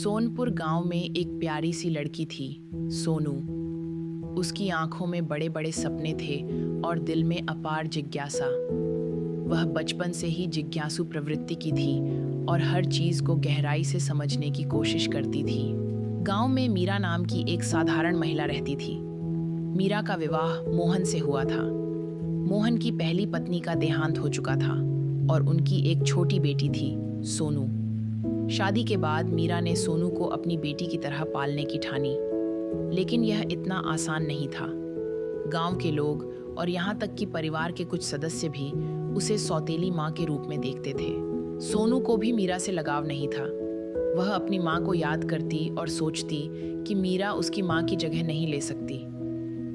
सोनपुर गांव में एक प्यारी सी लड़की थी, सोनू। उसकी आंखों में बड़े बड़े सपने थे और दिल में अपार जिज्ञासा। वह बचपन से ही जिज्ञासु प्रवृत्ति की थी और हर चीज को गहराई से समझने की कोशिश करती थी। गांव में मीरा नाम की एक साधारण महिला रहती थी। मीरा का विवाह मोहन से हुआ था। मोहन की पहली पत्नी का देहांत हो चुका था और उनकी एक छोटी बेटी थी, सोनू। शादी के बाद मीरा ने सोनू को अपनी बेटी की तरह पालने की ठानी, लेकिन यह इतना आसान नहीं था। गांव के लोग और यहाँ तक कि परिवार के कुछ सदस्य भी उसे सौतेली माँ के रूप में देखते थे। सोनू को भी मीरा से लगाव नहीं था। वह अपनी माँ को याद करती और सोचती कि मीरा उसकी माँ की जगह नहीं ले सकती।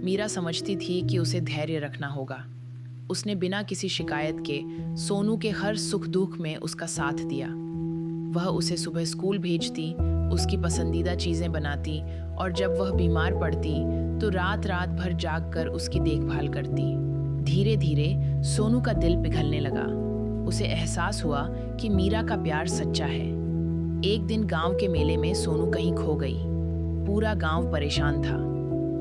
मीरा समझती थी कि उसे धैर्य रखना होगा। उसने बिना किसी शिकायत के सोनू के हर सुख दुख में उसका साथ दिया। वह उसे सुबह स्कूल भेजती, उसकी पसंदीदा चीजें बनाती और जब वह बीमार पड़ती तो रात रात भर जागकर उसकी देखभाल करती। धीरे धीरे सोनू का दिल पिघलने लगा। उसे एहसास हुआ कि मीरा का प्यार सच्चा है। एक दिन गांव के मेले में सोनू कहीं खो गई। पूरा गांव परेशान था।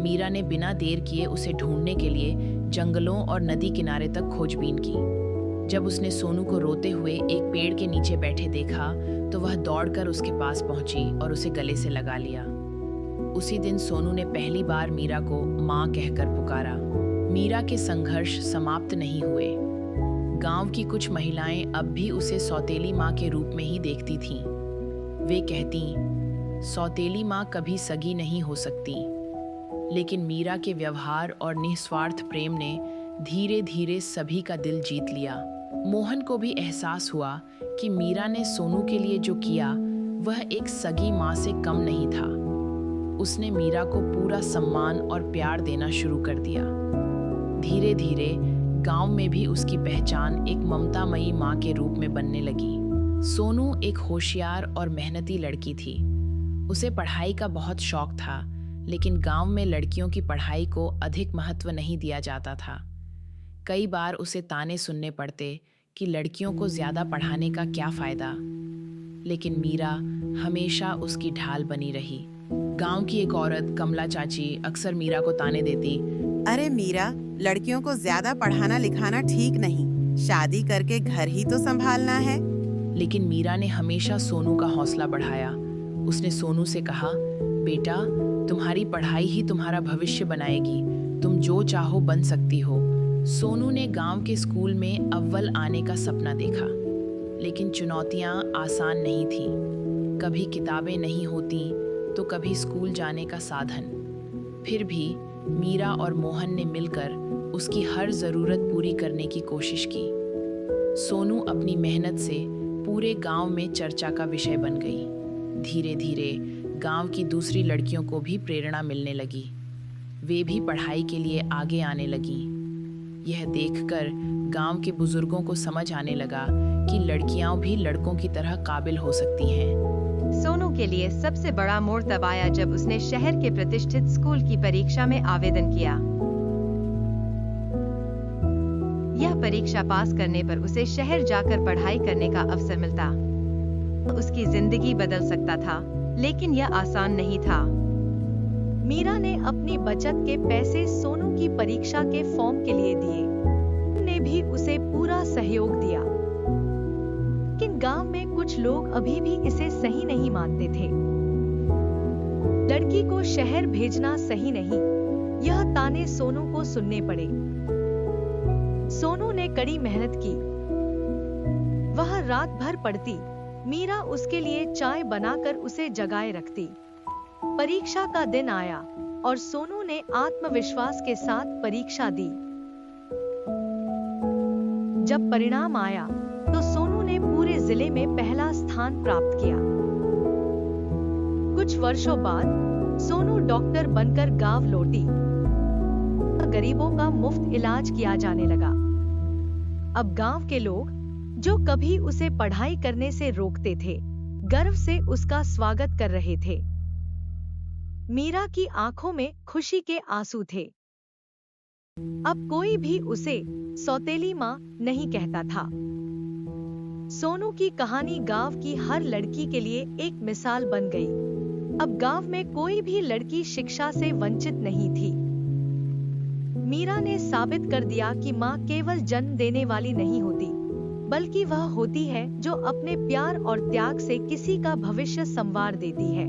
मीरा ने बिना देर किए उसे ढूंढने के लिए जंगलों और नदी किनारे तक खोजबीन की। जब उसने सोनू को रोते हुए एक पेड़ के नीचे बैठे देखा तो वह दौड़कर उसके पास पहुंची और उसे गले से लगा लिया। उसी दिन सोनू ने पहली बार मीरा को माँ कहकर पुकारा। मीरा के संघर्ष समाप्त नहीं हुए। गांव की कुछ महिलाएं अब भी उसे सौतेली माँ के रूप में ही देखती थीं। वे कहती, सौतेली माँ कभी सगी नहीं हो सकती। लेकिन मीरा के व्यवहार और निस्वार्थ प्रेम ने धीरे धीरे सभी का दिल जीत लिया। मोहन को भी एहसास हुआ कि मीरा ने सोनू के लिए जो किया वह एक सगी माँ से कम नहीं था। उसने मीरा को पूरा सम्मान और प्यार देना शुरू कर दिया। धीरे धीरे गांव में भी उसकी पहचान एक ममतामयी माँ के रूप में बनने लगी। सोनू एक होशियार और मेहनती लड़की थी। उसे पढ़ाई का बहुत शौक था, लेकिन गांव में लड़कियों की पढ़ाई को अधिक महत्व नहीं दिया जाता था। कई बार उसे ताने सुनने पड़ते कि लड़कियों को ज्यादा पढ़ाने का क्या फायदा, लेकिन मीरा हमेशा उसकी ढाल बनी रही। गांव की एक औरत, कमला चाची, अक्सर मीरा को ताने देती, अरे मीरा, लड़कियों को ज्यादा पढ़ाना लिखाना ठीक नहीं, शादी करके घर ही तो संभालना है। लेकिन मीरा ने हमेशा सोनू का हौसला बढ़ाया। उसने सोनू से कहा, बेटा, तुम्हारी पढ़ाई ही तुम्हारा भविष्य बनाएगी। तुम जो चाहो बन सकती हो। सोनू ने गांव के स्कूल में अव्वल आने का सपना देखा, लेकिन चुनौतियां आसान नहीं थीं। कभी किताबें नहीं होती तो कभी स्कूल जाने का साधन। फिर भी मीरा और मोहन ने मिलकर उसकी हर ज़रूरत पूरी करने की कोशिश की। सोनू अपनी मेहनत से पूरे गांव में चर्चा का विषय बन गई। धीरे धीरे गांव की दूसरी लड़कियों को भी प्रेरणा मिलने लगी। वे भी पढ़ाई के लिए आगे आने लगीं। यह देखकर गांव के बुजुर्गों को समझ आने लगा कि लड़कियां भी लड़कों की तरह काबिल हो सकती हैं। सोनू के लिए सबसे बड़ा मोड़ तब आया जब उसने शहर के प्रतिष्ठित स्कूल की परीक्षा में आवेदन किया। यह परीक्षा पास करने पर उसे शहर जाकर पढ़ाई करने का अवसर मिलता। उसकी जिंदगी बदल सकता था, लेकिन यह आसान नहीं था। मीरा ने अपनी बचत के पैसे सोनू की परीक्षा के फॉर्म के लिए दिए। ने भी उसे पूरा सहयोग दिया, लेकिन गांव में कुछ लोग अभी भी इसे सही नहीं मानते थे। लड़की को शहर भेजना सही नहीं, यह ताने सोनू को सुनने पड़े। सोनू ने कड़ी मेहनत की। वह रात भर पढ़ती। मीरा उसके लिए चाय बनाकर उसे जगाए रखती। परीक्षा का दिन आया और सोनू ने आत्मविश्वास के साथ परीक्षा दी। जब परिणाम आया तो सोनू ने पूरे जिले में पहला स्थान प्राप्त किया। कुछ वर्षों बाद सोनू डॉक्टर बनकर गांव लौटी। गरीबों का मुफ्त इलाज किया जाने लगा। अब गांव के लोग, जो कभी उसे पढ़ाई करने से रोकते थे, गर्व से उसका स्वागत कर रहे थे। मीरा की आंखों में खुशी के आंसू थे। अब कोई भी उसे सौतेली माँ नहीं कहता था। सोनू की कहानी गांव की हर लड़की के लिए एक मिसाल बन गई। अब गांव में कोई भी लड़की शिक्षा से वंचित नहीं थी। मीरा ने साबित कर दिया कि माँ केवल जन्म देने वाली नहीं होती, बल्कि वह होती है जो अपने प्यार और त्याग से किसी का भविष्य संवार देती है।